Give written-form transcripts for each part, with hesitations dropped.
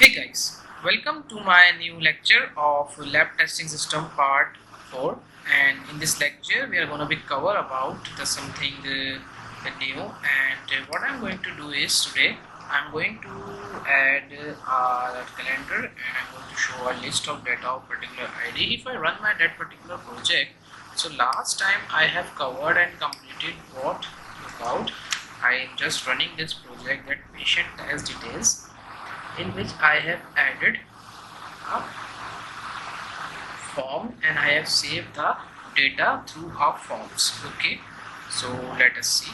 Hey guys, welcome to my new lecture of lab testing system part 4, and in this lecture we are going to be cover about the something new. And what I'm going to do is today I'm going to add a calendar, and I'm going to show a list of data of particular ID if I run that particular project. So last time I have covered and completed what about I am just running this project, that patient test details, in which I have added a form and I have saved the data through our forms. Okay, so let us see.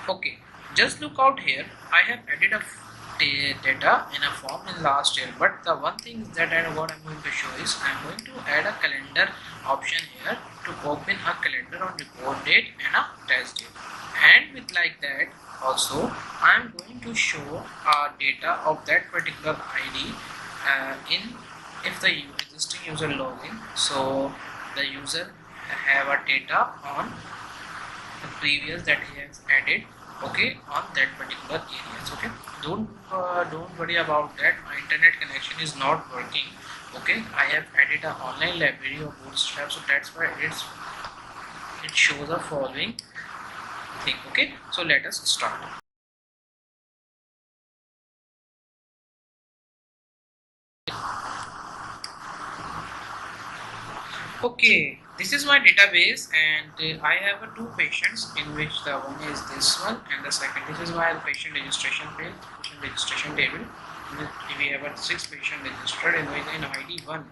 Okay, just look out here. I have added a data in a form in last year, but the one thing that what I'm going to show is I'm going to add a calendar option here to open a calendar on report date and a test date, and with like that also I'm going to show data of that particular ID in if the existing user login, so the user have a data on the previous that he has added, okay, on that particular areas. Okay, don't worry about that. My internet connection is not working. Okay, I have added an online library of Bootstrap, so that's why it shows the following thing. Okay, so let us start. Okay, this is my database, and I have two patients in which the one is this one and the second. This is my patient registration page, patient registration table. We have a 6 patient registered in which in ID 1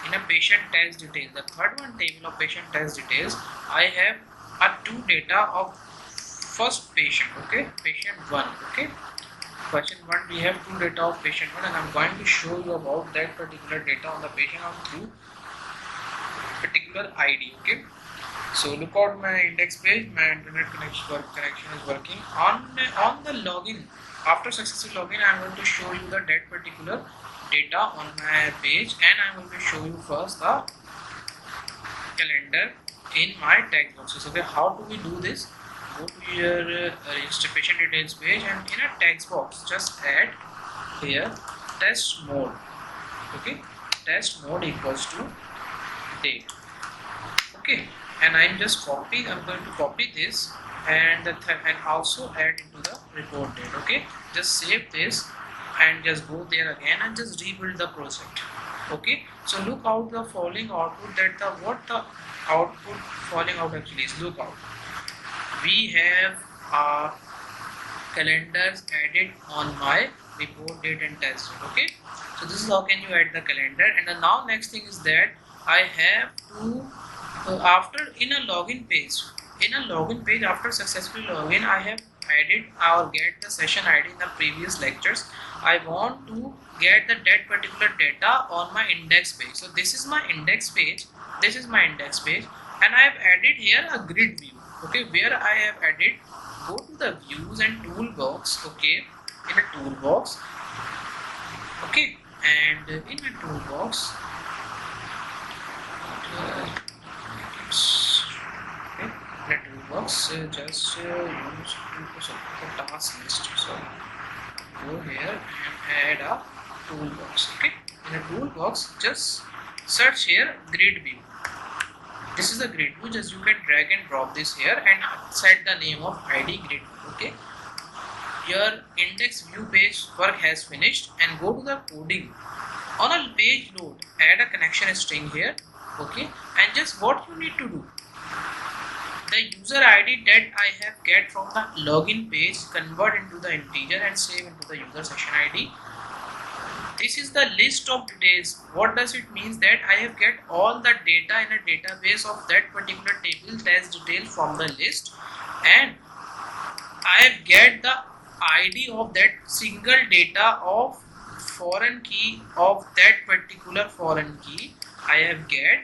in a patient test details. The third one table of patient test details. I have a 2 data of first patient. Okay, patient 1. Okay, patient 1 we have 2 data of patient 1, and I'm going to show you about that particular data on the patient on through particular ID. Okay, so look out my index page. My internet connection is working on the login. After successful login, I'm going to show you that particular data on my page, and I'm going to show you first the calendar in my text boxes. Okay, how do we do this? Go to your register patient details page, and in a text box just add here test mode. Okay, test mode equals to date. Okay, and I'm going to copy this and and also add into the report date. Okay, just save this and just go there again and just rebuild the project. Okay, so look out the following output, that the what the output falling out actually is. Look out, we have calendars added on my report date and test date. Okay, so this is how can you add the calendar. And the now next thing is that I have to after in a login page after successful login, I have added or get the session ID in the previous lectures. I want to get that particular data on my index page. So this is my index page, and I have added here a grid view. Okay, where I have added, go to the views and toolbox. Okay, in a toolbox. Okay, and in a toolbox okay, toolbox just use the task list. So go here and add a toolbox. Okay, in a toolbox just search here grid view. This is the grid view. Just you can drag and drop this here and set the name of ID grid view. Okay, your index view page work has finished, and go to the coding. On a page load, add a connection string here. Okay, and just what you need to do, the user ID that I have get from the login page, convert into the integer and save into the user session ID. This is the list of details. What does it mean? That I have get all the data in a database of that particular table test detail from the list, and I have get the ID of that single data of foreign key of that particular foreign key I have get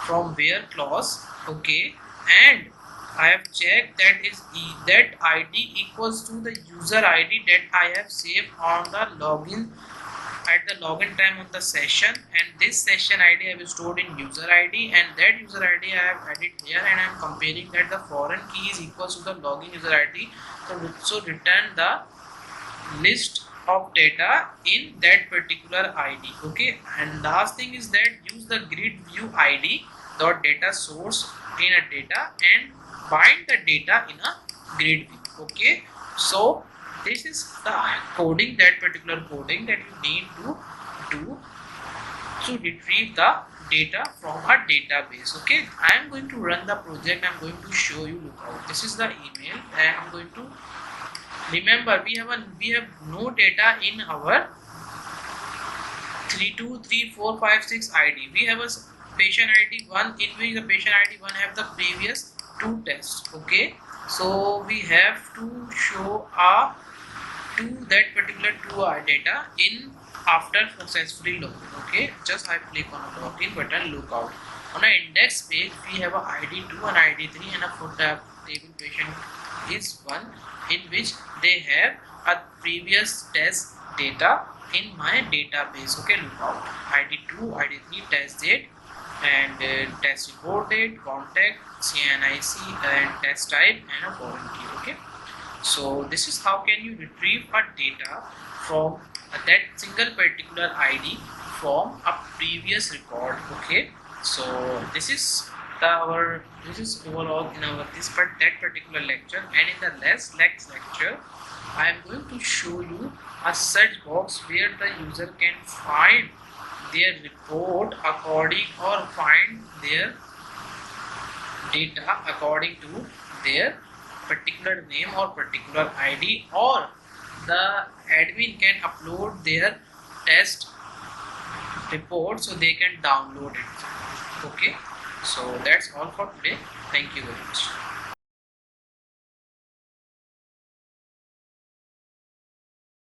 from where clause. Okay, and I have checked that is that ID equals to the user ID that I have saved on the login at the login time of the session, and this session ID I have stored in user ID, and that user ID I have added here, and I am comparing that the foreign key is equals to the login user ID. So return the list of data in that particular ID. Okay, and last thing is that use the grid view ID dot data source in a data and bind the data in a grid view. Okay, so this is the coding, that particular coding that you need to do to retrieve the data from a database. Okay, I am going to run the project. I'm going to show you. Look out, this is the email, and I'm going to remember we have no data in our 323456 ID. We have a patient ID 1 in which the patient ID 1 have the previous 2 tests. Okay, so we have to show a to that particular 2 data in after successfully login. Okay, just I click on a login button. Look out, on an index page we have a ID 2 and ID 3 and a footer table patient is 1 in which they have a previous test data in my database. Okay, look out, ID 2, ID 3, test date and test report date, contact, CNIC and test type and a volunteer. Okay, so this is how can you retrieve a data from that single particular ID from a previous record. Okay, so this is this is overall in our that particular lecture, and in the next lecture I am going to show you a search box where the user can find their report according or find their data according to their particular name or particular ID, or the admin can upload their test report so they can download it. Okay, so that's all for today. Thank you very much.